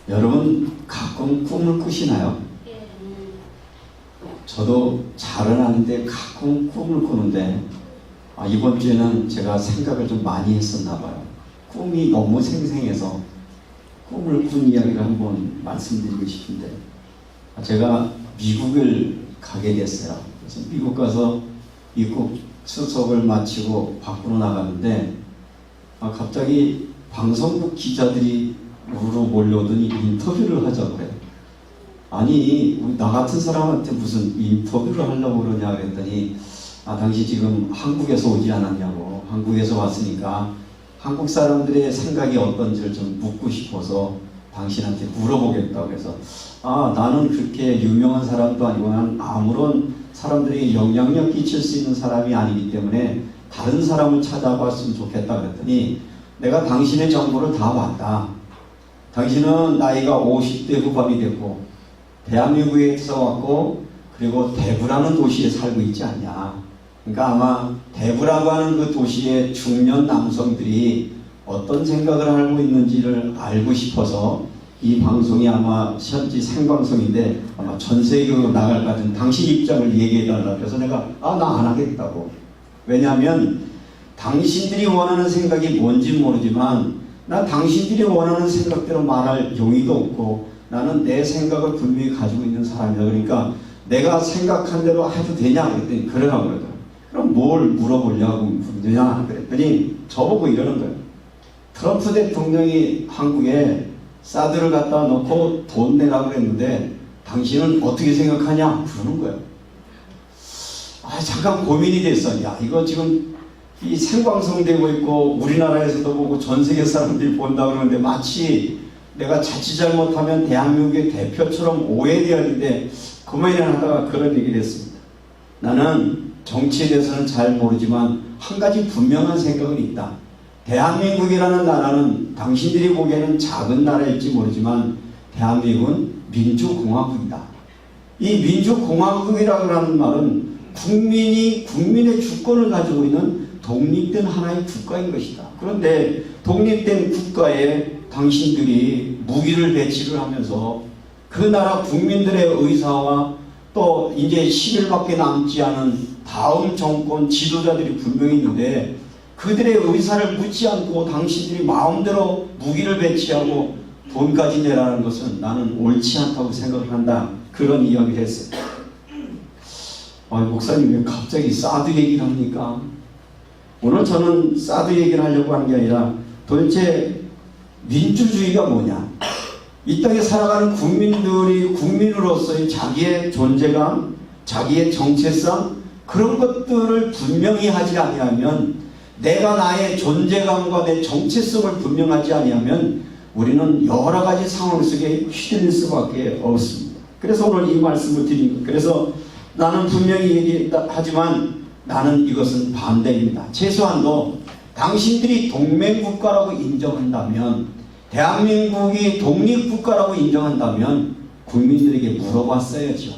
여러분 가끔 꿈을 꾸시나요? 저도 잘은 아는데 가끔 꿈을 꾸는데 이번 주에는 제가 생각을 좀 많이 했었나 봐요. 꿈이 너무 생생해서 꿈을 꾼 이야기를 한번 말씀드리고 싶은데, 제가 미국을 가게 됐어요. 그래서 미국 가서 입국 수속을 마치고 밖으로 나가는데 갑자기 방송국 기자들이 우르르 몰려오더니 인터뷰를 하자고 그래요. 아니 나 같은 사람한테 무슨 인터뷰를 하려고 그러냐 그랬더니 당신 지금 한국에서 오지 않았냐고, 한국에서 왔으니까 한국 사람들의 생각이 어떤지를 좀 묻고 싶어서 당신한테 물어보겠다고 해서 나는 그렇게 유명한 사람도 아니고 난 아무런 사람들에게 영향력 끼칠 수 있는 사람이 아니기 때문에 다른 사람을 찾아봤으면 좋겠다 그랬더니 내가 당신의 정보를 다 봤다. 당신은 나이가 50대 후반이 됐고 대한민국에서 왔고 그리고 대구라는 도시에 살고 있지 않냐. 그러니까 아마 대구라고 하는 그 도시의 중년 남성들이 어떤 생각을 하고 있는지를 알고 싶어서 이 방송이 아마 현지 생방송인데 아마 전 세계로 나갈 것 같은 당신 입장을 얘기해달라. 그래서 내가 나 안 하겠다고. 왜냐하면 당신들이 원하는 생각이 뭔지 모르지만 난 당신들이 원하는 생각대로 말할 용의도 없고 나는 내 생각을 분명히 가지고 있는 사람이다. 그러니까 내가 생각한 대로 해도 되냐 그랬더니 그러라고 그러더라고요. 그럼 뭘 물어보려고 묻느냐 그랬더니 저보고 이러는 거예요. 트럼프 대통령이 한국에 사드를 갖다 놓고 돈 내라고 그랬는데 당신은 어떻게 생각하냐 그러는 거예요. 잠깐 고민이 됐어. 이거 지금 이 생방송되고 있고 우리나라에서도 보고 전 세계 사람들이 본다고 그러는데 마치 내가 자칫 잘못하면 대한민국의 대표처럼 오해되었는데 그만이나 하다가 그런 얘기를 했습니다. 나는 정치에 대해서는 잘 모르지만 한 가지 분명한 생각은 있다. 대한민국이라는 나라는 당신들이 보기에는 작은 나라일지 모르지만 대한민국은 민주공화국이다. 이 민주공화국이라고 하는 말은 국민의 주권을 가지고 있는 독립된 하나의 국가인 것이다. 그런데 독립된 국가에 당신들이 무기를 배치를 하면서 그 나라 국민들의 의사와 또 이제 10일밖에 남지 않은 다음 정권 지도자들이 분명히 있는데 그들의 의사를 묻지 않고 당신들이 마음대로 무기를 배치하고 돈까지 내라는 것은 나는 옳지 않다고 생각을 한다. 그런 이야기를 했어요. 목사님 왜 갑자기 사드 얘기를 합니까? 오늘 저는 사드 얘기를 하려고 하는 게 아니라 도대체 민주주의가 뭐냐? 이 땅에 살아가는 국민들이 국민으로서의 자기의 존재감, 자기의 정체성 그런 것들을 분명히 하지 아니하면 내가 나의 존재감과 내 정체성을 분명하지 아니하면 우리는 여러 가지 상황 속에 휘둘릴 수밖에 없습니다. 그래서 오늘 이 말씀을 드린 거예요. 그래서 나는 분명히 얘기하지만 나는 이것은 반대입니다. 최소한도 당신들이 동맹국가라고 인정한다면 대한민국이 독립국가라고 인정한다면 국민들에게 물어봤어야죠.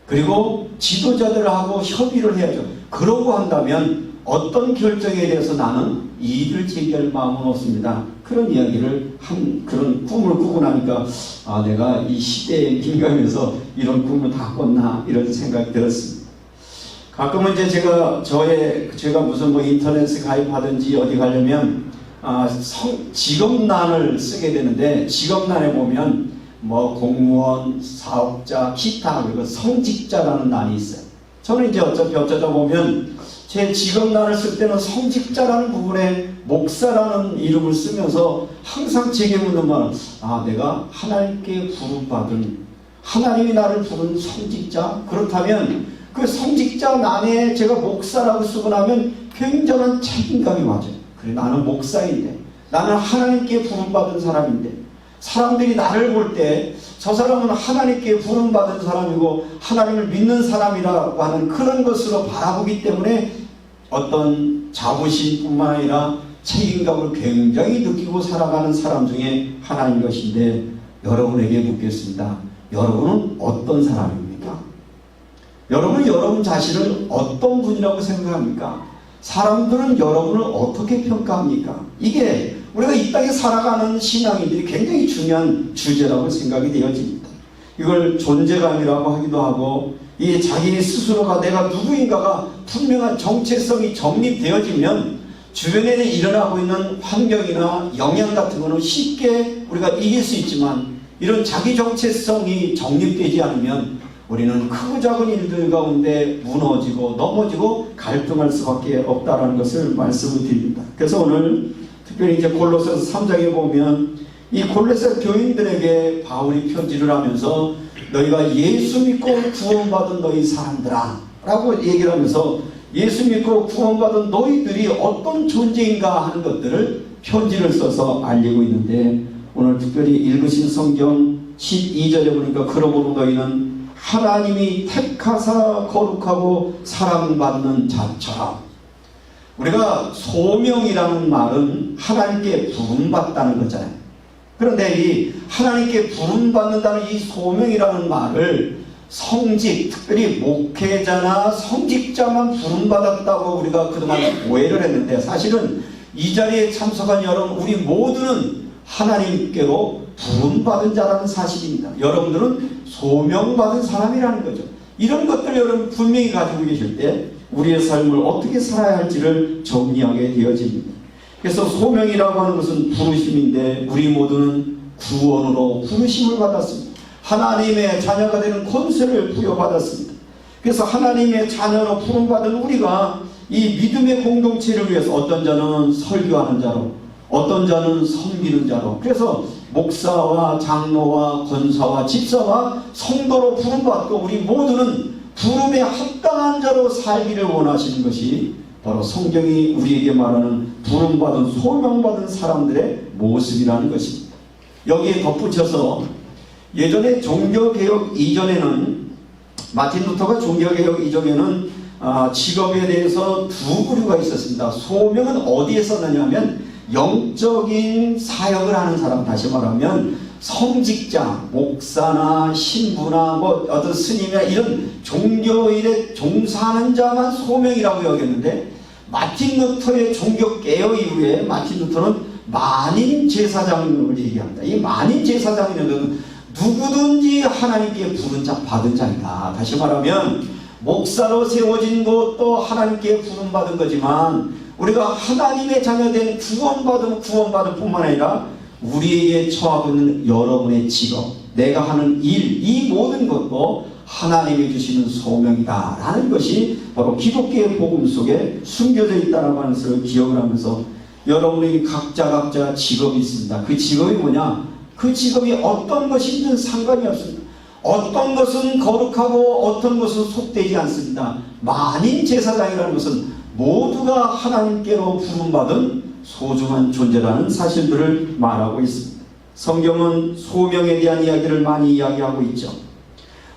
그리고 지도자들하고 협의를 해야죠. 그러고 한다면 어떤 결정에 대해서 나는 이의를 제기할 마음은 없습니다. 그런 이야기를 그런 꿈을 꾸고 나니까 내가 이 시대에 민감해서 이런 꿈을 다 꿨나 이런 생각이 들었습니다. 가끔은 이제 제가 무슨 인터넷에 가입하든지 어디 가려면 직업란을 쓰게 되는데 직업란에 보면 공무원, 사업자, 기타 그리고 성직자라는 난이 있어요. 저는 이제 어쩌다 보면 제 직업란을 쓸 때는 성직자라는 부분에 목사라는 이름을 쓰면서 항상 제게 묻는 말은 내가 하나님께 부름받은 하나님이 나를 부른 성직자 그렇다면 그 성직자란에 제가 목사라고 쓰고 나면 굉장한 책임감이 와져요. 그래 나는 목사인데 나는 하나님께 부름받은 사람인데 사람들이 나를 볼 때 저 사람은 하나님께 부름받은 사람이고 하나님을 믿는 사람이라고 하는 그런 것으로 바라보기 때문에 어떤 자부심뿐만 아니라 책임감을 굉장히 느끼고 살아가는 사람 중에 하나인 것인데 여러분에게 묻겠습니다. 여러분은 어떤 사람입니까? 여러분은 여러분 자신을 어떤 분이라고 생각합니까? 사람들은 여러분을 어떻게 평가합니까? 이게 우리가 이 땅에 살아가는 신앙인들이 굉장히 중요한 주제라고 생각이 되어집니다. 이걸 존재감이라고 하기도 하고, 이 자기 스스로가 내가 누구인가가 분명한 정체성이 정립되어지면 주변에 일어나고 있는 환경이나 영향 같은 거는 쉽게 우리가 이길 수 있지만, 이런 자기 정체성이 정립되지 않으면 우리는 크고 작은 일들 가운데 무너지고 넘어지고 갈등할 수밖에 없다는 것을 말씀을 드립니다. 그래서 오늘 특별히 이제 골로새서 3장에 보면 이 골로새 교인들에게 바울이 편지를 하면서 너희가 예수 믿고 구원받은 너희 사람들아 라고 얘기를 하면서 예수 믿고 구원받은 너희들이 어떤 존재인가 하는 것들을 편지를 써서 알리고 있는데, 오늘 특별히 읽으신 성경 12절에 보니까 그러므로 너희는 하나님이 택하사 거룩하고 사랑받는 자처럼, 우리가 소명이라는 말은 하나님께 부름받다는 거잖아요. 그런데 이 하나님께 부름받는다는 이 소명이라는 말을 성직, 특별히 목회자나 성직자만 부름받았다고 우리가 그동안 오해를 했는데, 사실은 이 자리에 참석한 여러분 우리 모두는 하나님께로 부름받은 자라는 사실입니다. 여러분들은 소명받은 사람이라는 거죠. 이런 것들 여러분 분명히 가지고 계실 때 우리의 삶을 어떻게 살아야 할지를 정리하게 되어집니다. 그래서 소명이라고 하는 것은 부르심인데, 우리 모두는 구원으로 부르심을 받았습니다. 하나님의 자녀가 되는 권세를 부여받았습니다. 그래서 하나님의 자녀로 부름받은 우리가 이 믿음의 공동체를 위해서 어떤 자는 설교하는 자로, 어떤 자는 섬기는 자로, 그래서 목사와 장로와 권사와 집사와 성도로 부름받고 우리 모두는 부름에 합당한 자로 살기를 원하시는 것이 바로 성경이 우리에게 말하는 부름받은 소명받은 사람들의 모습이라는 것입니다. 여기에 덧붙여서 예전에 종교개혁 이전에는, 마틴 루터가 종교개혁 이전에는 직업에 대해서 두 부류가 있었습니다. 소명은 어디에 썼느냐 하면 영적인 사역을 하는 사람, 다시 말하면 성직자, 목사나 신부나 뭐 어떤 스님이나 이런 종교일에 종사하는 자만 소명이라고 여겼는데, 마틴 루터의 종교개혁 이후에 마틴 루터는 만인 제사장을 얘기합니다. 이 만인 제사장이라는 누구든지 하나님께 부른 자, 받은 자이다. 다시 말하면 목사로 세워진 것도 하나님께 부름받은 거지만, 우리가 하나님의 자녀된 구원받은 뿐만 아니라 우리에게 처하고 있는 여러분의 직업, 내가 하는 일, 이 모든 것도 하나님이 주시는 소명이다 라는 것이 바로 기독교의 복음 속에 숨겨져 있다는 것을 기억을 하면서, 여러분에게 각자 직업이 있습니다. 그 직업이 뭐냐? 그 직업이 어떤 것이든 상관이 없습니다. 어떤 것은 거룩하고 어떤 것은 속되지 않습니다. 만인 제사장이라는 것은 모두가 하나님께로 부름받은 소중한 존재라는 사실들을 말하고 있습니다. 성경은 소명에 대한 이야기를 많이 이야기하고 있죠.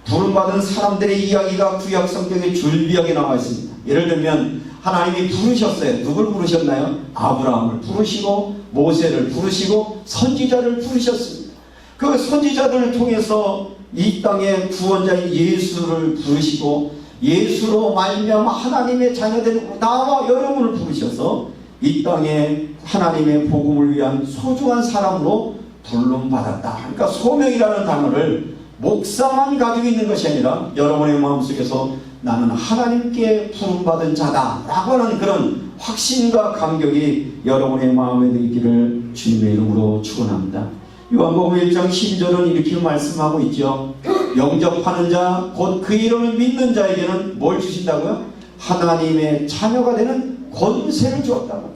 부름받은 사람들의 이야기가 구약 성경에 줄비하게 나와 있습니다. 예를 들면 하나님이 부르셨어요. 누굴 부르셨나요? 아브라함을 부르시고 모세를 부르시고 선지자를 부르셨습니다. 그 선지자들을 통해서 이 땅의 구원자인 예수를 부르시고, 예수로 말미암아 하나님의 자녀된 나와 여러분을 부르셔서 이 땅에 하나님의 복음을 위한 소중한 사람으로 부름받았다. 그러니까 소명이라는 단어를 목사만 가지고 있는 것이 아니라 여러분의 마음속에서 나는 하나님께 부름받은 자다 라고 하는 그런 확신과 감격이 여러분의 마음에 있기를 주님의 이름으로 축원합니다. 요한복음 1장 12절은 이렇게 말씀하고 있죠. 영접하는 자, 곧 그 이름을 믿는 자에게는 뭘 주신다고요? 하나님의 자녀가 되는 권세를 주었다고.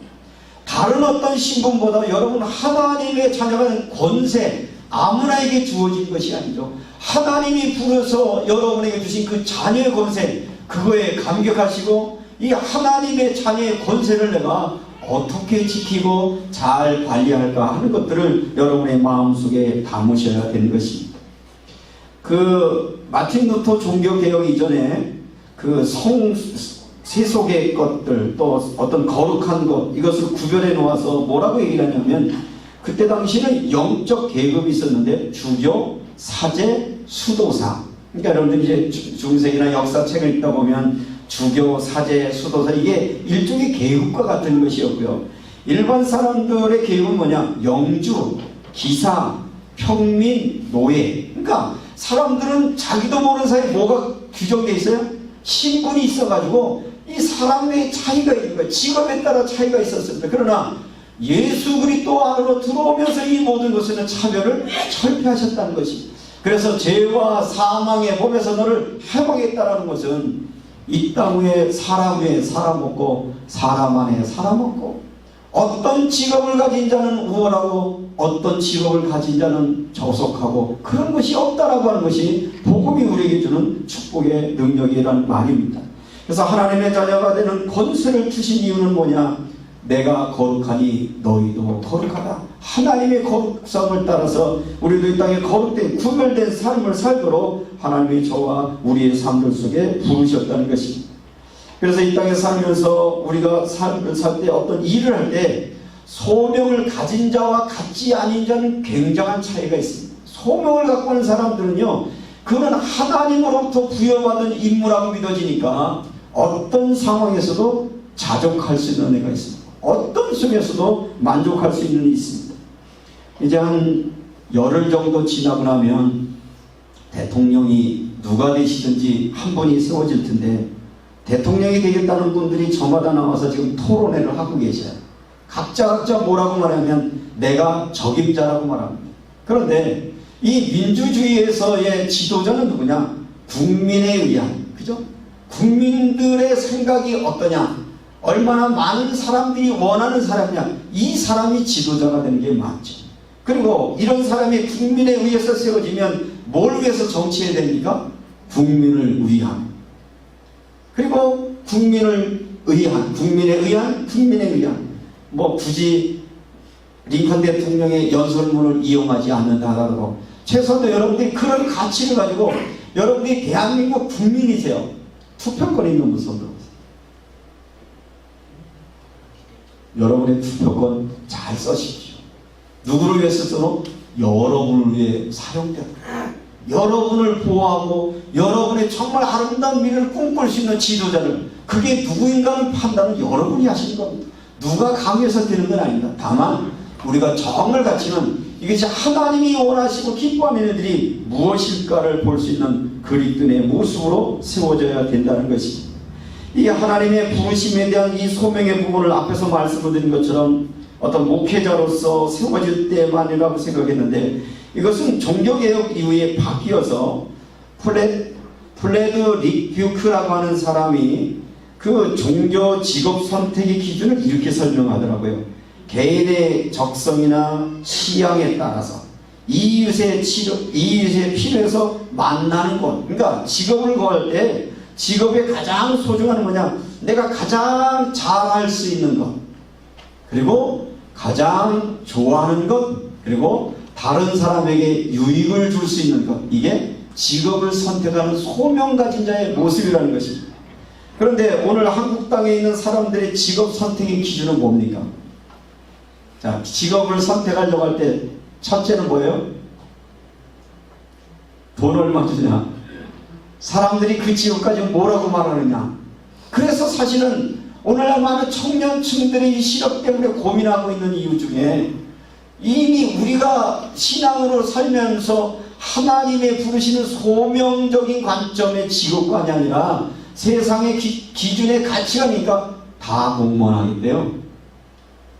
다른 어떤 신분보다 여러분 하나님의 자녀가 되는 권세, 아무나에게 주어진 것이 아니죠. 하나님이 부르셔서 여러분에게 주신 그 자녀의 권세, 그거에 감격하시고 이 하나님의 자녀의 권세를 내가 어떻게 지키고 잘 관리할까 하는 것들을 여러분의 마음속에 담으셔야 되는 것입니다. 그 마틴 루터 종교개혁 이전에 그 세속의 것들, 또 어떤 거룩한 것, 이것을 구별해 놓아서 뭐라고 얘기를 하냐면, 그때 당시는 영적 계급이 있었는데 주교, 사제, 수도사. 그러니까 여러분들 이제 중세기나 역사책을 읽다 보면 주교, 사제, 수도사, 이게 일종의 계급과 같은 것이었고요. 일반 사람들의 계급은 뭐냐? 영주, 기사, 평민, 노예. 그러니까 사람들은 자기도 모르는 사이에 뭐가 규정되어 있어요? 신분이 있어가지고 이 사람의 차이가 있는 거예요. 직업에 따라 차이가 있었습니다. 그러나 예수 그리스도 안으로 들어오면서 이 모든 것에는 차별을 철폐하셨다는 것입니다. 그래서 죄와 사망의 법에서 너를 해방했다는 것은 이 땅 위에 사람 없고 사람 안에 사람 없고 어떤 직업을 가진 자는 우월하고 어떤 직업을 가진 자는 저속하고 그런 것이 없다라고 하는 것이 복음이 우리에게 주는 축복의 능력이라는 말입니다. 그래서 하나님의 자녀가 되는 권세를 주신 이유는 뭐냐? 내가 거룩하니 너희도 거룩하다. 하나님의 거룩성을 따라서 우리도 이 땅에 거룩된 구별된 삶을 살도록 하나님이 저와 우리의 삶들 속에 부르셨다는 것입니다. 그래서 이 땅에 살면서 우리가 삶을 살 때 어떤 일을 할 때 소명을 가진 자와 갖지 아닌 자는 굉장한 차이가 있습니다. 소명을 갖고 있는 사람들은요, 그는 하나님으로부터 부여받은 임무라고 믿어지니까 어떤 상황에서도 자족할 수 있는 애가 있습니다. 어떤 속에서도 만족할 수 있는 일이 있습니다. 이제 한 열흘 정도 지나고 나면 대통령이 누가 되시든지 한 분이 세워질 텐데 대통령이 되겠다는 분들이 저마다 나와서 지금 토론회를 하고 계셔요. 각자 뭐라고 말하면 내가 적임자라고 말합니다. 그런데 이 민주주의에서의 지도자는 누구냐? 국민에 의한, 그죠? 국민들의 생각이 어떠냐? 얼마나 많은 사람들이 원하는 사람이냐? 이 사람이 지도자가 되는 게 맞죠. 그리고 이런 사람이 국민에 의해서 세워지면 뭘 위해서 정치해야 됩니까? 국민을 위한. 그리고 국민에 의한. 뭐 굳이 링컨 대통령의 연설문을 이용하지 않는다 하더라도 최소한 여러분들이 그런 가치를 가지고 여러분들이 대한민국 국민이세요. 투표권이 있는 분 손 들어보세요. 여러분의 투표권 잘 써십시오. 누구를 위해서 써도 여러분을 위해 사용된다. 여러분을 보호하고 여러분의 정말 아름다운 미래를 꿈꿀 수 있는 지도자를, 그게 누구인가는 판단은 여러분이 하시는 겁니다. 누가 강요해서 되는 건 아닙니다. 다만 우리가 정을 갖추면 이것이 하나님이 원하시고 기뻐하는 일들이 무엇일까를 볼 수 있는 그리스도의 모습으로 세워져야 된다는 것입니다. 이 하나님의 부르심에 대한 이 소명의 부분을 앞에서 말씀을 드린 것처럼 어떤 목회자로서 세워질 때만이라고 생각했는데, 이것은 종교개혁 이후에 바뀌어서 플레드 리뷰크라고 하는 사람이 그 종교 직업 선택의 기준을 이렇게 설명하더라고요. 개인의 적성이나 취향에 따라서 이웃의 필요해서 만나는 것. 그러니까 직업을 구할 때 직업의 가장 소중한 뭐냐? 내가 가장 잘할 수 있는 것, 그리고 가장 좋아하는 것, 그리고 다른 사람에게 유익을 줄 수 있는 것. 이게 직업을 선택하는 소명 가진 자의 모습이라는 것입니다. 그런데 오늘 한국 땅에 있는 사람들의 직업 선택의 기준은 뭡니까? 자, 직업을 선택하려고 할 때 첫째는 뭐예요? 돈 얼마 주냐? 사람들이 그 직업까지 뭐라고 말하느냐? 그래서 사실은 오늘날 많은 청년층들이 이 실업 때문에 고민하고 있는 이유 중에 이미 우리가 신앙으로 살면서 하나님의 부르시는 소명적인 관점의 직업관이 아니라 세상의 기준의 가치관이니까 다 공무원 하겠대요,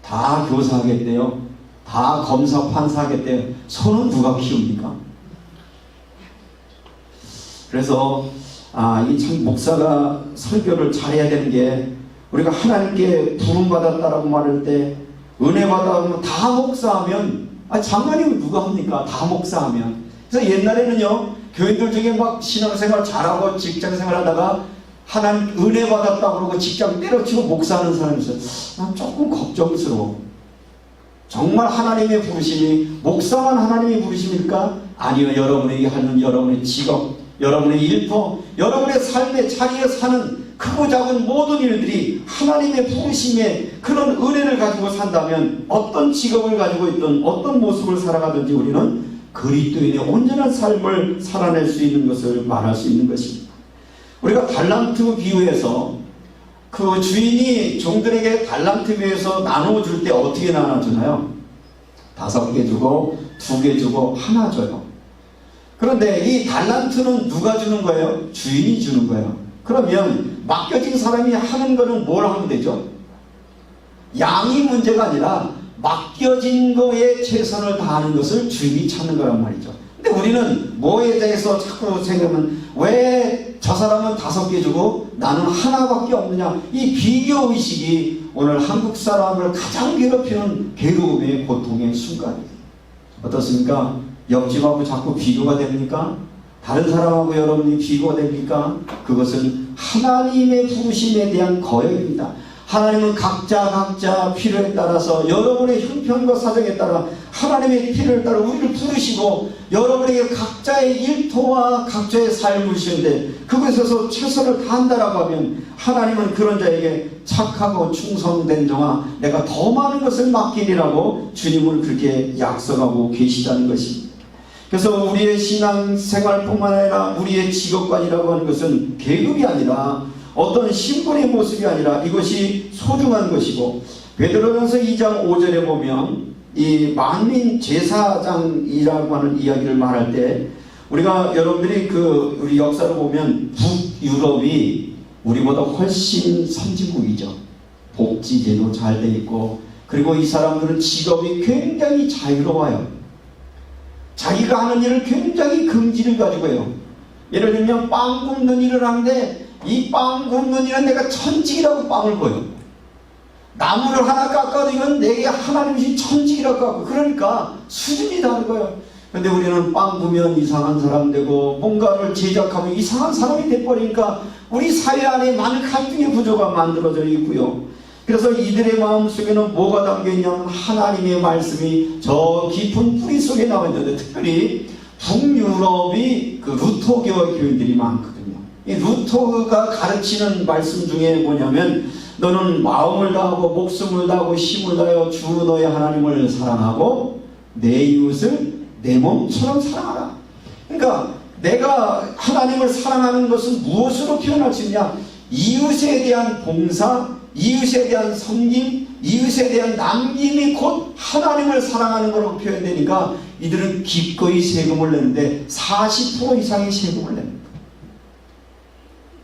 다 교사 하겠대요, 다 검사 판사 하겠대요. 손은 누가 키웁니까? 그래서 이 참 목사가 설교를 잘해야 되는 게, 우리가 하나님께 부름받았다라고 말할 때 은혜 받아면 다 목사하면 장관님은 누가 합니까? 다 목사하면. 그래서 옛날에는요, 교인들 중에 막 신앙생활 잘하고 직장생활 하다가 하나님 은혜 받았다고 그러고 직장 때려치고 목사하는 사람이 있어요. 난 조금 걱정스러워. 정말 하나님의 부르심이 목사만 하나님의 부르심일까? 아니요, 여러분에게 하는 여러분의 직업, 여러분의 일터, 여러분의 삶의 자리에 사는 크고 작은 모든 일들이 하나님의 부르심에 그런 은혜를 가지고 산다면 어떤 직업을 가지고 있든 어떤 모습을 살아가든지 우리는 그리스도인의 온전한 삶을 살아낼 수 있는 것을 말할 수 있는 것입니다. 우리가 달란트 비유에서 그 주인이 종들에게 달란트 비해서 나눠줄 때 어떻게 나눠주나요? 5개 주고 2개 주고 하나 줘요. 그런데 이 달란트는 누가 주는 거예요? 주인이 주는 거예요. 그러면 맡겨진 사람이 하는 거는 뭘 하면 되죠? 양이 문제가 아니라 맡겨진 거에 최선을 다하는 것을 주인이 찾는 거란 말이죠. 근데 우리는 뭐에 대해서 자꾸 생각하면 왜 저 사람은 5개 주고 나는 하나밖에 없느냐, 이 비교의식이 오늘 한국 사람을 가장 괴롭히는 괴로움의 고통의 순간이에요. 어떻습니까? 옆집하고 자꾸 비교가 됩니까? 다른 사람하고 여러분이 비교가 됩니까? 그것은 하나님의 부르심에 대한 거역입니다. 하나님은 각자 필요에 따라서 여러분의 형편과 사정에 따라 하나님의 필요에 따라 우리를 부르시고 여러분에게 각자의 일터와 각자의 삶을 주시는데 그것에서 최선을 다한다라고 하면 하나님은 그런 자에게 착하고 충성된 종아 내가 더 많은 것을 맡기리라고 주님은 그렇게 약속하고 계시다는 것입니다. 그래서 우리의 신앙생활뿐만 아니라 우리의 직업관이라고 하는 것은 계급이 아니라 어떤 신분의 모습이 아니라 이것이 소중한 것이고, 베드로전서 2장 5절에 보면 이 만민 제사장이라고 하는 이야기를 말할 때 우리가 여러분들이 우리 역사를 보면 북유럽이 우리보다 훨씬 선진국이죠. 복지제도 잘 돼 있고, 그리고 이 사람들은 직업이 굉장히 자유로워요. 자기가 하는 일을 굉장히 긍지를 가지고 해요. 예를 들면 빵 굽는 일을 하는데 이 빵 굽는 일은 내가 천직이라고 빵을 구워요. 나무를 하나 깎아도 이건 내게 하나님이 천직이라고 하고, 그러니까 수준이 다른 거예요. 근데 우리는 빵 구우면 이상한 사람 되고 뭔가를 제작하면 이상한 사람이 돼버리니까 우리 사회 안에 많은 갈등의 구조가 만들어져 있고요. 그래서 이들의 마음속에는 뭐가 담겨있냐면 하나님의 말씀이 저 깊은 뿌리 속에 나와 있는데, 특별히 북유럽이 루터교 교인들이 많거든요. 이 루터가 가르치는 말씀 중에 뭐냐면 너는 마음을 다하고 목숨을 다하고 힘을 다하여 주 너의 하나님을 사랑하고 내 이웃을 내 몸처럼 사랑하라. 그러니까 내가 하나님을 사랑하는 것은 무엇으로 표현할 수 있냐? 이웃에 대한 봉사, 이웃에 대한 섬김, 이웃에 대한 남김이 곧 하나님을 사랑하는 것으로 표현되니까 이들은 기꺼이 세금을 내는데 40% 이상의 세금을 냅니다.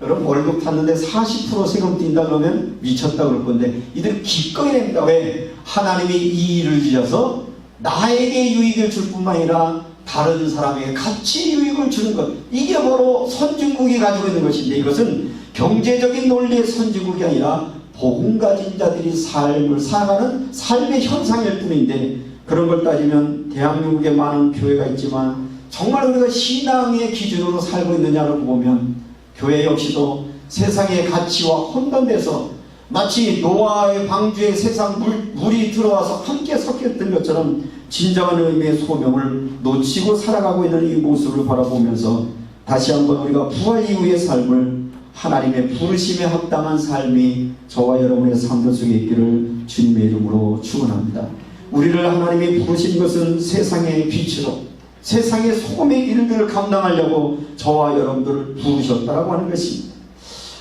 여러분 월급 탔는데 40% 세금 뛴다 그러면 미쳤다 그럴 건데 이들은 기꺼이 냅니다. 왜? 하나님이 이 일을 주셔서 나에게 유익을 줄 뿐만 아니라 다른 사람에게 같이 유익을 주는 것, 이게 바로 선진국이 가지고 있는 것인데, 이것은 경제적인 논리의 선진국이 아니라 복음 가진 자들이 삶을 살아가는 삶의 현상일 뿐인데, 그런 걸 따지면 대한민국에 많은 교회가 있지만 정말 우리가 신앙의 기준으로 살고 있느냐를 보면 교회 역시도 세상의 가치와 혼돈돼서 마치 노아의 방주에 세상 물이 들어와서 함께 섞였던 것처럼 진정한 의미의 소명을 놓치고 살아가고 있는 이 모습을 바라보면서 다시 한번 우리가 부활 이후의 삶을 하나님의 부르심에 합당한 삶이 저와 여러분의 삶들 속에 있기를 주님의 이름으로 축원합니다. 우리를 하나님이 부르신 것은 세상의 빛으로 세상의 소금의 일들을 감당하려고 저와 여러분들을 부르셨다라고 하는 것입니다.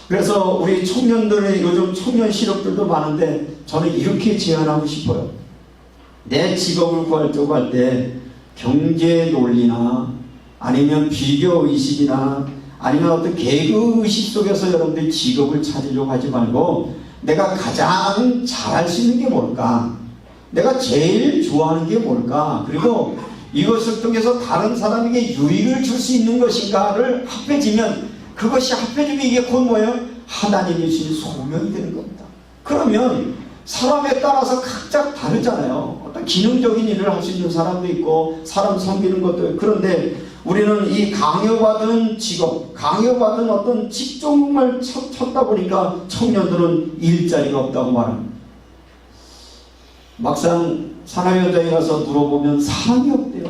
그래서 우리 청년들의 요즘 청년 실업들도 많은데 저는 이렇게 제안하고 싶어요. 내 직업을 구하려고 할 때 경제 논리나 아니면 비교 의식이나 아니면 어떤 계급 의식 속에서 여러분들이 직업을 찾으려고 하지 말고 내가 가장 잘할 수 있는 게 뭘까? 내가 제일 좋아하는 게 뭘까? 그리고 이것을 통해서 다른 사람에게 유익을 줄 수 있는 것인가를 합해지면 그것이 합해지면 이게 곧 뭐예요? 하나님이 주신 소명이 되는 겁니다. 그러면 사람에 따라서 각자 다르잖아요. 어떤 기능적인 일을 할 수 있는 사람도 있고 사람 섬기는 것도 있고. 그런데 우리는 이 강요받은 직업, 강요받은 어떤 직종을 찾다 보니까 청년들은 일자리가 없다고 말합니다. 막상 산업 현장에 가서 물어보면 사람이 없대요.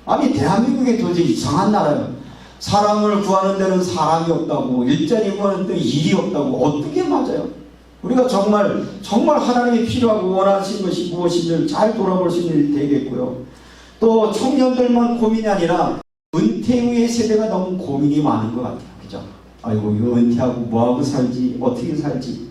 아니 대한민국이 도저히 이상한 나라예요. 사람을 구하는 데는 사람이 없다고, 일자리 구하는 데는 일이 없다고. 어떻게 맞아요? 우리가 정말 하나님이 필요하고 원하시는 것이 무엇인지를 잘 돌아볼 수 있는 일이 되겠고요. 또 청년들만 고민이 아니라 은퇴 후의 세대가 너무 고민이 많은 것 같아요. 그죠? 아이고 이거 은퇴하고 뭐하고 살지, 어떻게 살지.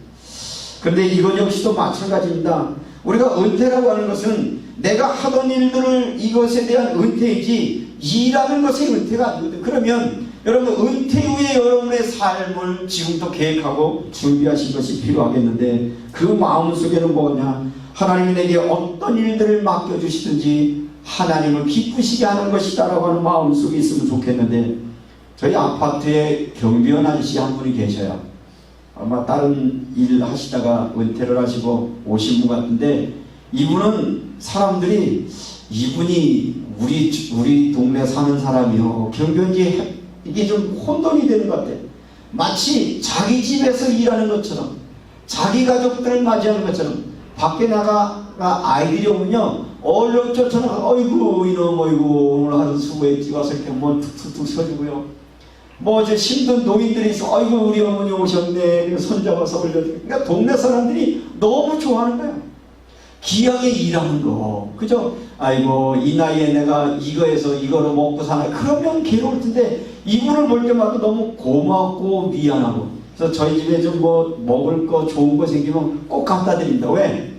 그런데 이것 역시도 마찬가지입니다. 우리가 은퇴라고 하는 것은 내가 하던 일들을 이것에 대한 은퇴이지 일하는 것이 은퇴가 아니거든요. 그러면 여러분 은퇴 후에 여러분의 삶을 지금부터 계획하고 준비하신 것이 필요하겠는데 그 마음속에는 뭐냐? 하나님이 내게 어떤 일들을 맡겨주시든지 하나님을 기쁘시게 하는 것이다 라고 하는 마음속에 있으면 좋겠는데 저희 아파트에 경비원 아저씨 한 분이 계셔요. 아마 다른 일 하시다가 은퇴를 하시고 오신 분 같은데 이분은 사람들이 이분이 우리 동네 사는 사람이요 경비원지 이게 좀 혼돈이 되는 것 같아요. 마치 자기 집에서 일하는 것처럼 자기 가족들을 맞이하는 것처럼 밖에 나가 아이들이 오면요 얼른 쫓아나가 어이구 이놈 어이구 오늘 하루 수고했지 와서 이렇게 뭐 툭툭툭 서주고요. 뭐 저 힘든 노인들이 있어 어이구 우리 어머니 오셨네 손잡아서 올려주고. 그러니까 동네 사람들이 너무 좋아하는 거예요. 기왕에 일하는 거 그죠? 아이고 이 나이에 내가 이거에서 이거로 먹고 사나 그러면 괴로울 텐데 이분을 볼 때마다 너무 고맙고 미안하고 그래서 저희 집에 좀 뭐 먹을 거 좋은 거 생기면 꼭 갖다 드립니다. 왜?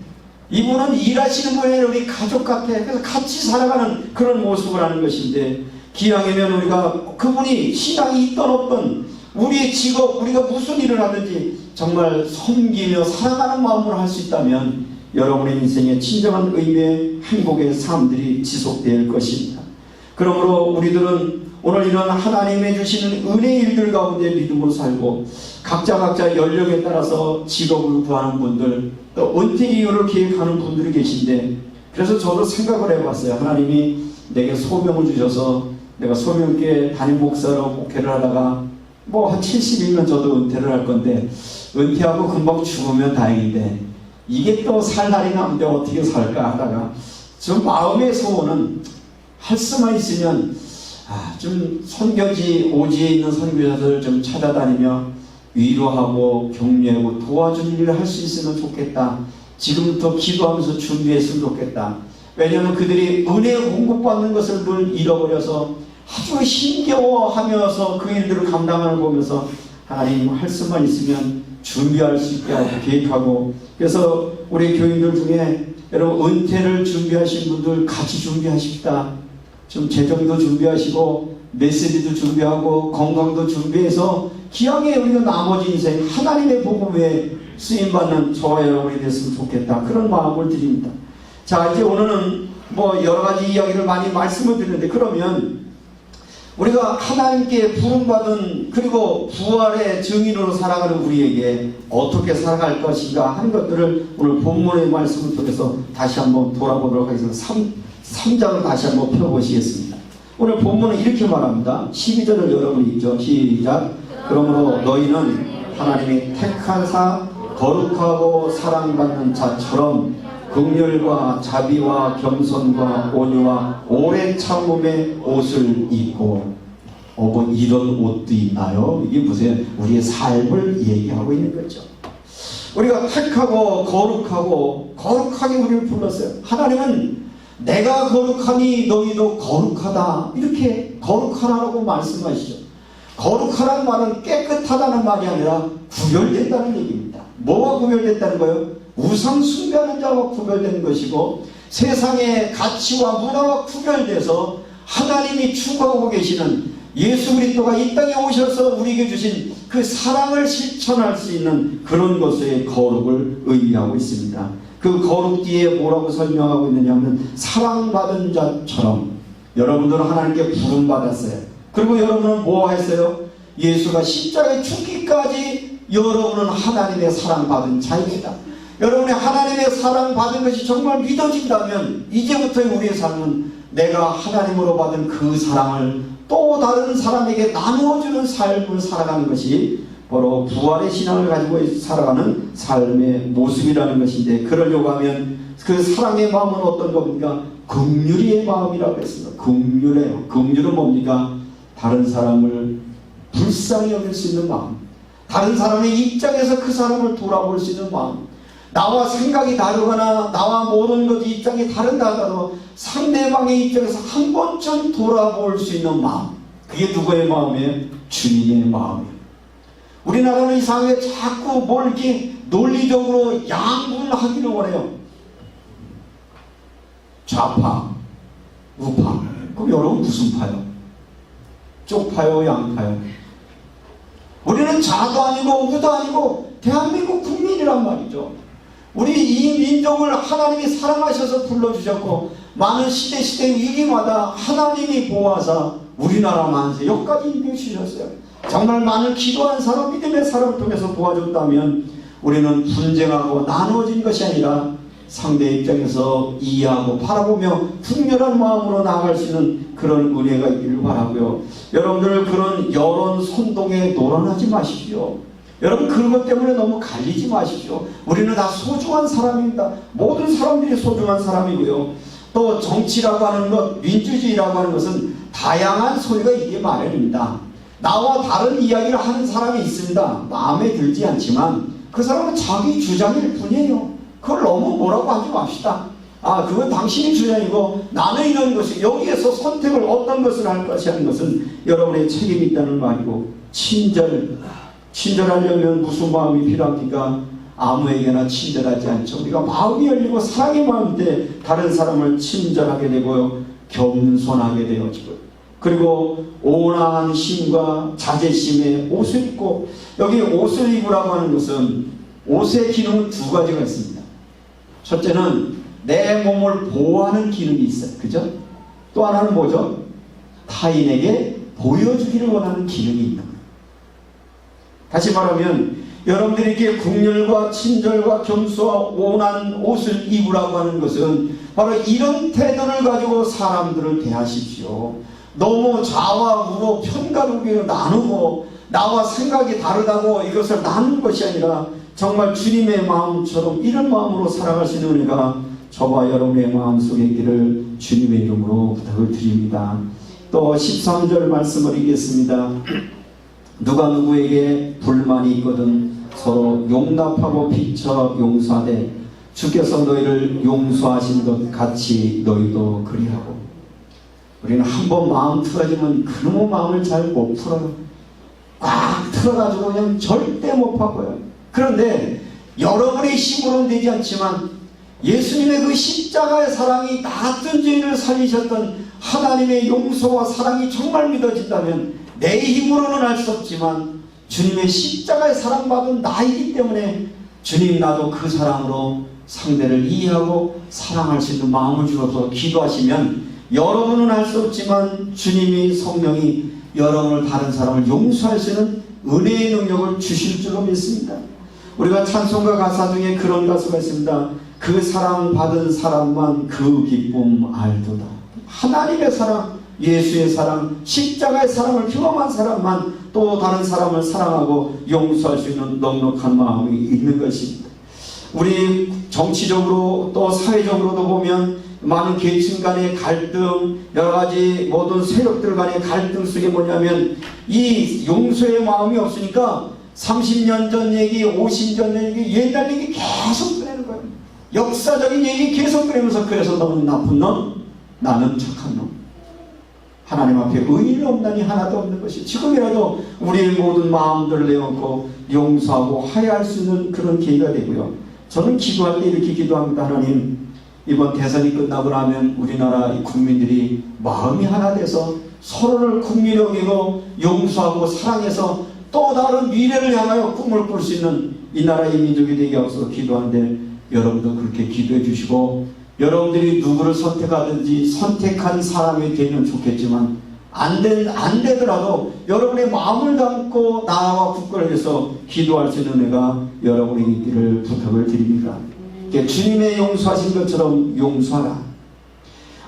이분은 일하시는 분이 우리 가족 같아. 그래서 같이 살아가는 그런 모습을 하는 것인데 기왕이면 우리가 그분이 신앙이 있던 없던 우리의 직업 우리가 무슨 일을 하든지 정말 섬기며 사랑하는 마음으로 할 수 있다면 여러분의 인생에 진정한 의미의 행복의 삶들이 지속될 것입니다. 그러므로 우리들은 오늘 이런 하나님의 주시는 은혜의 일들 가운데 믿음으로 살고 각자 연령에 따라서 직업을 구하는 분들 또 은퇴 이유를 계획하는 분들이 계신데 그래서 저도 생각을 해봤어요. 하나님이 내게 소명을 주셔서 내가 소명교회 담임 목사로 목회를 하다가 뭐 한 70이면 저도 은퇴를 할 건데 은퇴하고 금방 죽으면 다행인데 이게 또 살 날이 남는데 어떻게 살까 하다가 좀 마음의 소원은 할 수만 있으면 좀 선교지 오지에 있는 선교사들을 좀 찾아다니며 위로하고 격려하고 도와주는 일을 할 수 있으면 좋겠다. 지금부터 기도하면서 준비했으면 좋겠다. 왜냐하면 그들이 은혜 공급받는 것을 늘 잃어버려서 아주 힘겨워하면서 그 일들을 감당하는 거 보면서 하나님 할 수만 있으면 준비할 수 있게 하고 계획하고 그래서 우리 교인들 중에 여러분 은퇴를 준비하신 분들 같이 준비하십시다. 좀 재정도 준비하시고 메시지도 준비하고 건강도 준비해서 기왕에 우리가 나머지 인생 하나님의 복음에 쓰임받는 저와 여러분이 됐으면 좋겠다. 그런 마음을 드립니다. 자 이제 오늘은 뭐 여러가지 이야기를 많이 말씀을 드리는데 그러면 우리가 하나님께 부름받은 그리고 부활의 증인으로 살아가는 우리에게 어떻게 살아갈 것인가 하는 것들을 오늘 본문의 말씀을 통해서 다시 한번 돌아보도록 하겠습니다. 3장을 다시 한번 펴보시겠습니다. 오늘 본문은 이렇게 말합니다. 12절을 여러분이 읽죠. 시작. 그러므로 너희는 하나님이 택하사 거룩하고 사랑받는 자처럼 긍휼과 자비와 겸손과 온유와 오래 참음의 옷을 입고 뭐 이런 옷도 있나요? 이게 무슨 우리의 삶을 얘기하고 있는 거죠. 우리가 택하고 거룩하게 우리를 불렀어요. 하나님은 내가 거룩하니 너희도 거룩하다 이렇게 거룩하라고 말씀하시죠. 거룩하라는 말은 깨끗하다는 말이 아니라 구별된다는 얘기입니다. 뭐가 구별됐다는 거예요? 우상 숭배하는 자와 구별된 것이고 세상의 가치와 문화와 구별돼서 하나님이 추구하고 계시는 예수 그리스도가 이 땅에 오셔서 우리에게 주신 그 사랑을 실천할 수 있는 그런 것의 거룩을 의미하고 있습니다. 그 거룩 뒤에 뭐라고 설명하고 있느냐면 사랑받은 자처럼 여러분들은 하나님께 부름받았어요. 그리고 여러분은 뭐 했어요? 예수가 십자가에 죽기까지 여러분은 하나님의 사랑받은 자입니다. 여러분의 하나님의 사랑받은 것이 정말 믿어진다면 이제부터의 우리의 삶은 내가 하나님으로 받은 그 사랑을 또 다른 사람에게 나누어주는 삶을 살아가는 것이 바로 부활의 신앙을 가지고 살아가는 삶의 모습이라는 것인데 그러려고 하면 그 사랑의 마음은 어떤 겁니까? 긍휼의 마음이라고 했습니다. 긍휼해요. 긍휼은 뭡니까? 다른 사람을 불쌍히 여길 수 있는 마음, 다른 사람의 입장에서 그 사람을 돌아볼 수 있는 마음, 나와 생각이 다르거나 나와 모든 것 입장이 다른다 하더라도 상대방의 입장에서 한 번쯤 돌아볼 수 있는 마음, 그게 누구의 마음이에요? 주님의 마음이에요. 우리나라는 이상하게 자꾸 뭘 이렇게 논리적으로 양분하기를 원해요. 좌파, 우파. 그럼 여러분 무슨 파요? 쪽파요, 양파요? 우리는 좌도 아니고 우도 아니고 대한민국 국민이란 말이죠. 우리 이 민족을 하나님이 사랑하셔서 불러주셨고, 많은 시대 위기마다 하나님이 보호하사 우리나라 만세 여기까지 인도해주셨어요. 정말 많은 기도한 사람, 믿음의 사람을 통해서 도와줬다면 우리는 분쟁하고 나누어진 것이 아니라 상대 입장에서 이해하고 바라보며 국렬한 마음으로 나아갈 수 있는 그런 은혜가 있기를 바라고요. 여러분들 그런 여론 선동에 노란하지 마십시오. 여러분 그것 때문에 너무 갈리지 마십시오. 우리는 다 소중한 사람입니다. 모든 사람들이 소중한 사람이고요. 또 정치라고 하는 것, 민주주의라고 하는 것은 다양한 소리가 있기 마련입니다. 나와 다른 이야기를 하는 사람이 있습니다. 마음에 들지 않지만 그 사람은 자기 주장일 뿐이에요. 그걸 너무 뭐라고 하지 맙시다. 그건 당신의 주장이고 나는 이런 것이, 여기에서 선택을 어떤 것을 할 것이 하는 것은 여러분의 책임이 있다는 말이고, 친절하려면 무슨 마음이 필요합니까? 아무에게나 친절하지 않죠. 우리가 마음이 열리고 사랑의 마음 때 다른 사람을 친절하게 되고요, 겸손하게 되어지고, 그리고 온화한 심과 자제심의 옷을 입고, 여기 옷을 입으라고 하는 것은 옷의 기능은 두 가지가 있습니다. 첫째는 내 몸을 보호하는 기능이 있어요. 그죠? 또 하나는 뭐죠? 타인에게 보여주기를 원하는 기능이 있는 거예요. 다시 말하면 여러분들이 이렇게 국률과 친절과 겸손과 온화한 옷을 입으라고 하는 것은 바로 이런 태도를 가지고 사람들을 대하십시오. 너무 좌와 우로 편가르기로 나누고 나와 생각이 다르다고 이것을 나누는 것이 아니라 정말 주님의 마음처럼 이런 마음으로 살아갈 수 있는 은혜가 저와 여러분의 마음속에 있기를 주님의 이름으로 부탁을 드립니다. 또 13절 말씀을 읽겠습니다. 누가 누구에게 불만이 있거든 서로 용납하고 비춰 용서하되 주께서 너희를 용서하신 것 같이 너희도 그리하고. 우리는 한번 마음 틀어지면 그놈의 마음을 잘 못 풀어요. 꽉 틀어가지고 그냥 절대 못 바꿔요. 그런데 여러분의 힘으로는 되지 않지만 예수님의 그 십자가의 사랑이 나같은 죄인을 살리셨던 하나님의 용서와 사랑이 정말 믿어진다면 내 힘으로는 할 수 없지만 주님의 십자가의 사랑받은 나이기 때문에 주님 나도 그 사랑으로 상대를 이해하고 사랑할 수 있는 마음을 주어서 기도하시면 여러분은 할 수 없지만 주님이 성령이 여러분을 다른 사람을 용서할 수 있는 은혜의 능력을 주실 줄로 믿습니다. 우리가 찬송가 가사 중에 그런 가사가 있습니다. 그 사랑 받은 사람만 그 기쁨 알도다. 하나님의 사랑, 예수의 사랑, 십자가의 사랑을 경험한 사람만 또 다른 사람을 사랑하고 용서할 수 있는 넉넉한 마음이 있는 것입니다. 우리 정치적으로 또 사회적으로도 보면 많은 계층 간의 갈등, 여러가지 모든 세력들 간의 갈등 속에 뭐냐면 이 용서의 마음이 없으니까 30년 전 얘기, 50년 전 얘기, 옛날 얘기 계속 꺼내는 거예요. 역사적인 얘기 계속 꺼내면서 그래서 너는 나쁜 놈, 나는 착한 놈. 하나님 앞에 의인이 없나니 하나도 없는 것이, 지금이라도 우리의 모든 마음들을 내어놓고 용서하고 화해할 수 있는 그런 기회가 되고요. 저는 기도할 때 이렇게 기도합니다. 하나님, 이번 대선이 끝나고 나면 우리나라 국민들이 마음이 하나 돼서 서로를 국민이 여기고 용서하고 사랑해서 또 다른 미래를 향하여 꿈을 꿀 수 있는 이 나라의 민족이 되게 하소서 기도하는데, 여러분도 그렇게 기도해 주시고, 여러분들이 누구를 선택하든지 선택한 사람이 되면 좋겠지만 안 되더라도 여러분의 마음을 담고 나와 국가를 위해서 기도할 수 있는 은혜가 여러분에게 있기를 부탁을 드립니다. 주님의 용서하신 것처럼 용서하라.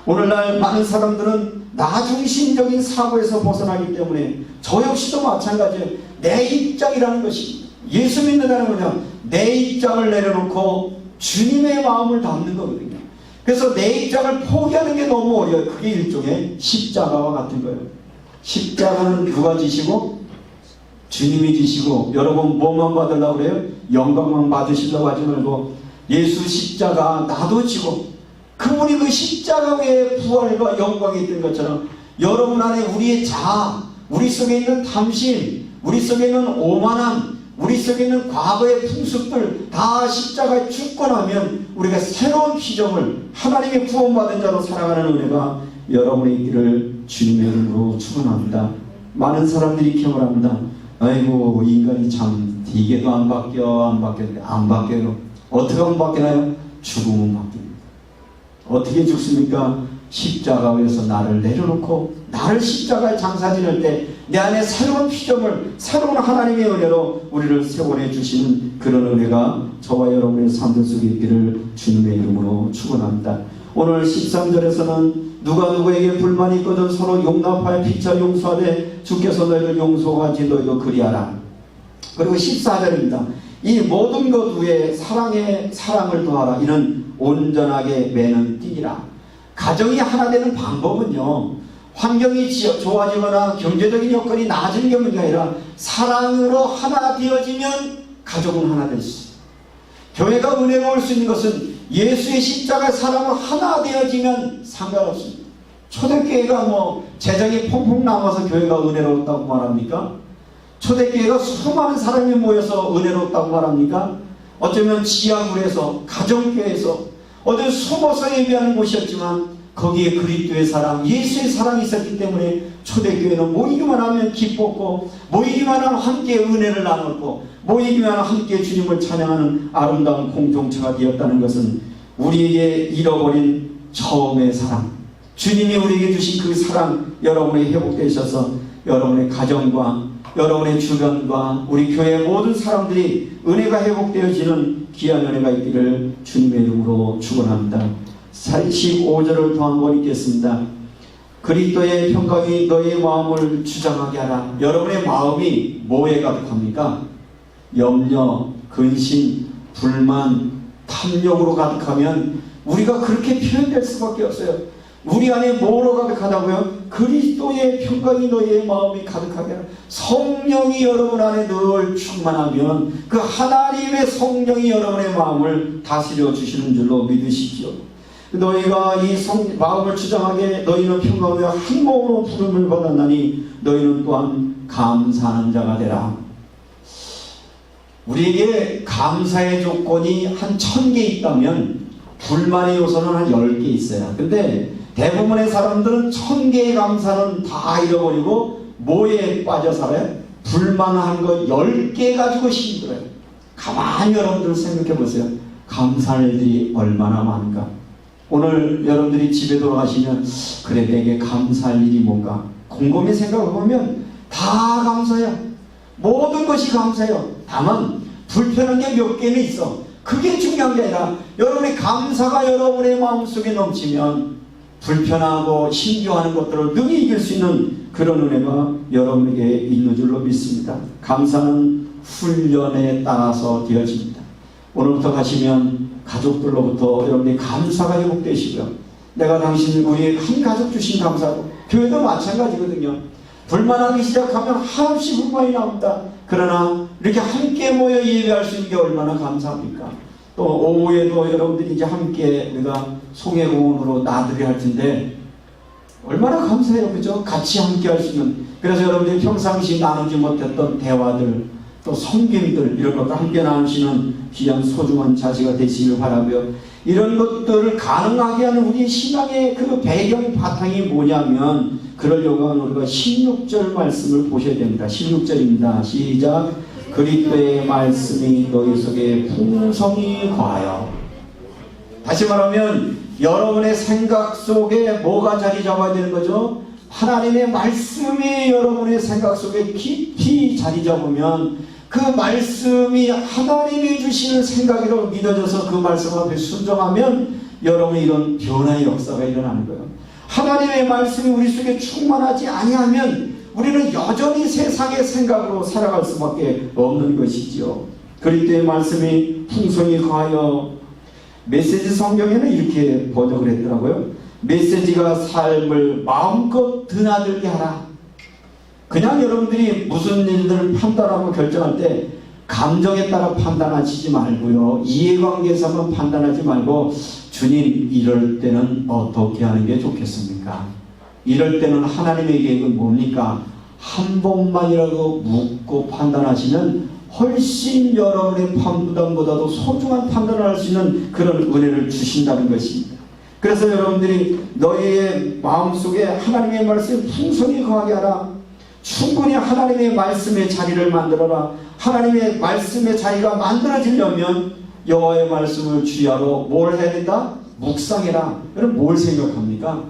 오늘날 많은 사람들은 나중심적인 사고에서 벗어나기 때문에 저 역시도 마찬가지예요. 내 입장이라는 것이, 예수 믿는다는 거냐, 내 입장을 내려놓고 주님의 마음을 담는 거거든요. 그래서 내 입장을 포기하는 게 너무 어려워요. 그게 일종의 십자가와 같은 거예요. 십자가는 누가 지시고? 주님이 지시고, 여러분 뭐만 받으려고 그래요? 영광만 받으시려고 하지 말고 예수 십자가 나도 지고, 그분이 그 십자가 외에 부활과 영광이 있던 것처럼 여러분 안에 우리의 자아, 우리 속에 있는 탐심, 우리 속에 있는 오만함, 우리 속에 있는 과거의 풍습들 다 십자가에 죽고 나면 우리가 새로운 피조물, 하나님의 구원받은 자로 살아가는 은혜가 여러분의 있기를 주님의 이름으로 축원합니다. 많은 사람들이 기억을 합니다. 아이고, 인간이 참 되게도 안 바뀌어요. 어떻게 하면 바뀌나요? 죽으면 바뀝니다. 어떻게 죽습니까? 십자가에서 나를 내려놓고 나를 십자가에 장사 지낼 때 내 안에 새로운 피조물, 새로운 하나님의 은혜로 우리를 세워내 주시는 그런 은혜가 저와 여러분의 삶 속에 있기를 주님의 이름으로 축원합니다. 오늘 13절에서는 누가 누구에게 불만이 있거든 서로 용납하여 피차 용서하되 주께서 너희를 용서하지 너희도 그리하라. 그리고 14절입니다. 이 모든 것 위에 사랑을 더하라. 이는 온전하게 매는 띠니라. 가정이 하나 되는 방법은요, 환경이 좋아지거나 경제적인 여건이 나아지는 게 문제가 아니라 사랑으로 하나 되어지면 가족은 하나 될 수 있어요. 교회가 은혜가 올 수 있는 것은 예수의 십자가 사랑으로 하나 되어지면 상관없습니다. 초대교회가 재정이 펑펑 남아서 교회가 은혜로웠다고 말합니까? 초대교회가 수많은 사람이 모여서 은혜로웠다고 말합니까? 어쩌면 지하굴에서, 가정교회에서, 어디 숨어서 예배하는 곳이었지만 거기에 그리스도의 사랑, 예수의 사랑이 있었기 때문에 초대교회는 모이기만 하면 기뻤고, 모이기만 하면 함께 은혜를 나눴고, 모이기만 하면 함께 주님을 찬양하는 아름다운 공동체가 되었다는 것은 우리에게 잃어버린 처음의 사랑, 주님이 우리에게 주신 그 사랑 여러분이 회복되셔서 여러분의 가정과 여러분의 주변과 우리 교회 모든 사람들이 은혜가 회복되어지는 귀한 은혜가 있기를 주님의 이름으로 축원합니다. 45절을 더 한번 읽겠습니다. 그리스도의 평강이 너의 마음을 주장하게 하라. 여러분의 마음이 뭐에 가득합니까? 염려, 근심, 불만, 탐욕으로 가득하면 우리가 그렇게 표현될 수밖에 없어요. 우리 안에 뭐로 가득하다고요? 그리스도의 평강이 너의 마음이 가득하게 하라. 성령이 여러분 안에 늘 충만하면 그 하나님의 성령이 여러분의 마음을 다스려 주시는 줄로 믿으십시오. 너희가 이 마음을 주장하게 너희는 평강하며 한 몸으로 부름을 받았나니 너희는 또한 감사하는 자가 되라. 우리에게 감사의 조건이 한 1000개 있다면 불만의 요소는 한 10개 있어요. 근데 대부분의 사람들은 1000개의 감사는 다 잃어버리고 뭐에 빠져 살아요? 불만한 거 10개 가지고 힘들어요. 가만히 여러분들 생각해 보세요. 감사할 일이 얼마나 많은가. 오늘 여러분들이 집에 돌아가시면 그래 내게 감사할 일이 뭔가 곰곰이 생각해보면 다 감사해요. 모든 것이 감사해요. 다만 불편한 게 몇 개는 있어. 그게 중요한 게 아니라 여러분의 감사가 여러분의 마음속에 넘치면 불편하고 힘겨워하는 것들을 능히 이길 수 있는 그런 은혜가 여러분에게 있는 줄로 믿습니다. 감사는 훈련에 따라서 되어집니다. 오늘부터 가시면 가족들로부터 여러분의 감사가 회복되시고요. 내가 당신 우리 한 가족 주신 감사고, 교회도 마찬가지거든요. 불만하기 시작하면 한없이 불만이 나옵니다. 그러나 이렇게 함께 모여 예배할 수 있는 게 얼마나 감사합니까? 또 오후에도 여러분들이 이제 함께 우리가 송해공원으로 나들이 할 텐데 얼마나 감사해요. 그죠? 같이 함께 할 수 있는. 그래서 여러분들이 평상시 나누지 못했던 대화들, 또 섬김들, 이런 것들 함께 나누시는 귀한 소중한 자세가 되시길 바라고요. 이런 것들을 가능하게 하는 우리의 신앙의 그 배경 바탕이 뭐냐면, 그러려고 하면 우리가 16절 말씀을 보셔야 됩니다. 16절입니다. 시작. 그리스도의 말씀이 너희 속에 풍성히 과하여. 다시 말하면 여러분의 생각 속에 뭐가 자리 잡아야 되는 거죠? 하나님의 말씀이 여러분의 생각 속에 깊이 자리 잡으면 그 말씀이 하나님이 주시는 생각이라고 믿어져서 그 말씀 앞에 순종하면 여러분의 이런 변화의 역사가 일어나는 거예요. 하나님의 말씀이 우리 속에 충만하지 아니하면 우리는 여전히 세상의 생각으로 살아갈 수밖에 없는 것이지요. 그리스도의 말씀이 풍성히 과하여. 메시지 성경에는 이렇게 번역을 했더라고요. 메시지가 삶을 마음껏 드나들게 하라. 그냥 여러분들이 무슨 일들을 판단하고 결정할 때 감정에 따라 판단하시지 말고요, 이해관계에서만 판단하지 말고, 주님 이럴 때는 어떻게 하는 게 좋겠습니까? 이럴 때는 하나님의 계획은 뭡니까? 한 번만이라도 묻고 판단하시면 훨씬 여러분의 판단보다도 소중한 판단을 할 수 있는 그런 은혜를 주신다는 것입니다. 그래서 여러분들이 너희의 마음속에 하나님의 말씀에 풍성히 거하게 하라. 충분히 하나님의 말씀의 자리를 만들어라. 하나님의 말씀의 자리가 만들어지려면 여호와의 말씀을 주야로 뭘 해야 된다? 묵상해라. 여러분 뭘 생각합니까?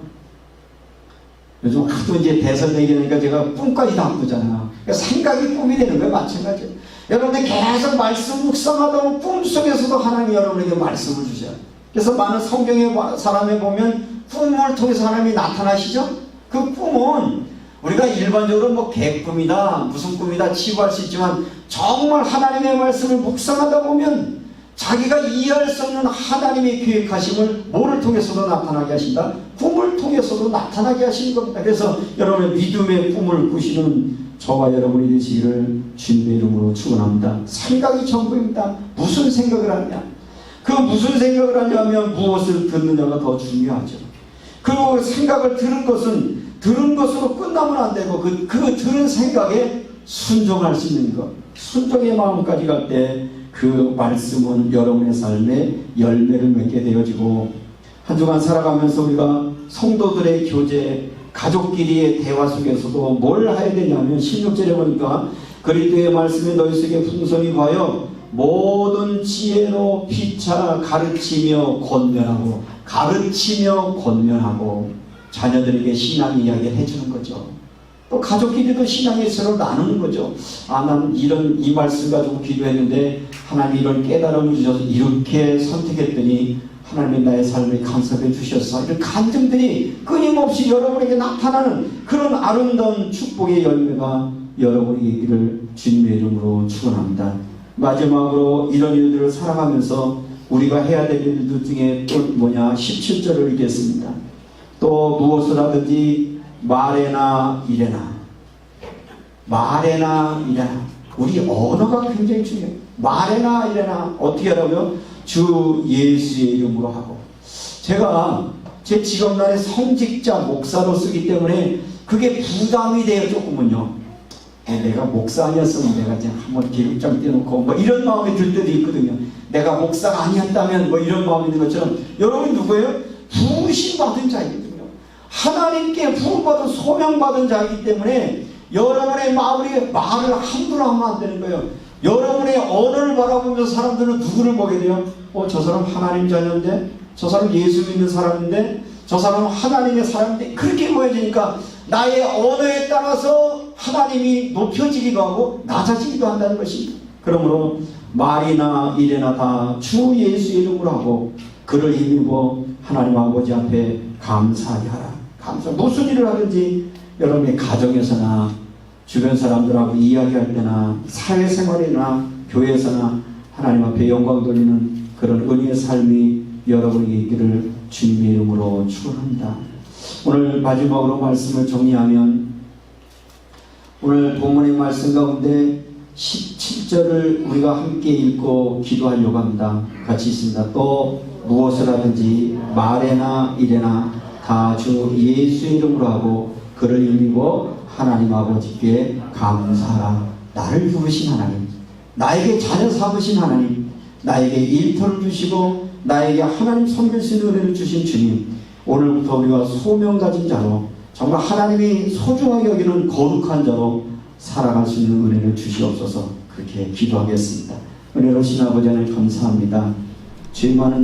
요즘 하도 이제 대선 얘기하니까 제가 꿈까지 다 꾸잖아요. 그러니까 생각이 꿈이 되는 거예요. 마찬가지예요. 여러분들 계속 말씀 묵상하다 보면 꿈속에서도 하나님이 여러분에게 말씀을 주셔요. 그래서 많은 성경의 사람에 보면 꿈을 통해서 하나님이 나타나시죠? 그 꿈은 우리가 일반적으로 뭐 개꿈이다 무슨 꿈이다 치부할 수 있지만 정말 하나님의 말씀을 묵상하다 보면 자기가 이해할 수 없는 하나님의 계획하심을 뭐를 통해서도 나타나게 하신다? 꿈을 통해서도 나타나게 하시는 겁니다. 그래서 여러분의 믿음의 꿈을 꾸시는 저와 여러분이 되시기를 주님의 이름으로 축원합니다. 생각이 전부입니다. 무슨 생각을 하냐? 그 무슨 생각을 하냐면 무엇을 듣느냐가 더 중요하죠. 그리고 생각을 들은 것으로 끝나면 안 되고 그 들은 생각에 순종할 수 있는 것, 순종의 마음까지 갈 때 그 말씀은 여러분의 삶에 열매를 맺게 되어지고 한 주간 살아가면서 우리가 성도들의 교제, 가족끼리의 대화 속에서도 뭘 해야 되냐면 16절에 보니까 그리스도의 말씀이 너희 속에 풍성히 거하여 모든 지혜로 피차 가르치며 권면하고 자녀들에게 신앙 이야기를 해주는 거죠. 또 가족끼리도 신앙의 서로 나누는 거죠. 난 이 말씀 가지고 기도했는데 하나님이 이런 깨달음을 주셔서 이렇게 선택했더니 하나님이 나의 삶에 간섭해 주셨어. 이런 감정들이 끊임없이 여러분에게 나타나는 그런 아름다운 축복의 열매가 여러분에게 있기를 주님의 이름으로 축원합니다. 마지막으로 이런 일들을 살아가면서 우리가 해야 될 일들 중에 또 뭐냐 17절을 읽겠습니다. 또 무엇을 하든지 말에나 이래나 우리 언어가 굉장히 중요해요. 말에나 이래나 어떻게 하라고요? 주 예수의 이름으로 하고. 제가 제 직업란에 성직자 목사로 쓰기 때문에 그게 부담이 돼요. 조금은요. 내가 목사 아니었으면 내가 그냥 한번 기록장 떼놓고 뭐 이런 마음이 들 때도 있거든요. 내가 목사가 아니었다면 뭐 이런 마음이 있는 것처럼 여러분이 누구예요? 부으심받은 자이거든요. 하나님께 부름받은 소명받은 자이기 때문에 여러분의 말을 함부로 하면 안 되는 거예요. 여러분의 언어를 바라보면서 사람들은 누구를 보게 돼요? 저 사람 하나님 자녀인데, 저 사람 예수 믿는 사람인데, 저 사람은 하나님의 사람인데, 그렇게 보여지니까 나의 언어에 따라서 하나님이 높여지기도 하고 낮아지기도 한다는 것입니다. 그러므로 말이나 일이나 다 주 예수의 이름으로 하고 그를 힘입어 하나님 아버지 앞에 감사하게 하라. 무슨 일을 하든지 여러분의 가정에서나 주변 사람들하고 이야기할 때나 사회생활이나 교회에서나 하나님 앞에 영광 돌리는 그런 은혜의 삶이 여러분에게 있기를 주님의 이름으로 축원합니다. 오늘 마지막으로 말씀을 정리하면 오늘 본문의 말씀 가운데 17절을 우리가 함께 읽고 기도하려고 합니다. 같이 있습니다. 또 무엇을 하든지 말에나 일에나 다 주 예수의 이름으로 하고 그를 힘입어 하나님 아버지께 감사하라. 나를 부르신 하나님, 나에게 자녀 삼으신 하나님, 나에게 일터를 주시고 나에게 하나님 섬길 수 있는 은혜를 주신 주님, 오늘부터 우리가 소명 가진 자로 정말 하나님이 소중하게 여기는 거룩한 자로 살아갈 수 있는 은혜를 주시옵소서. 그렇게 기도하겠습니다. 은혜로우신 아버지 하나님 감사합니다. 죄 많은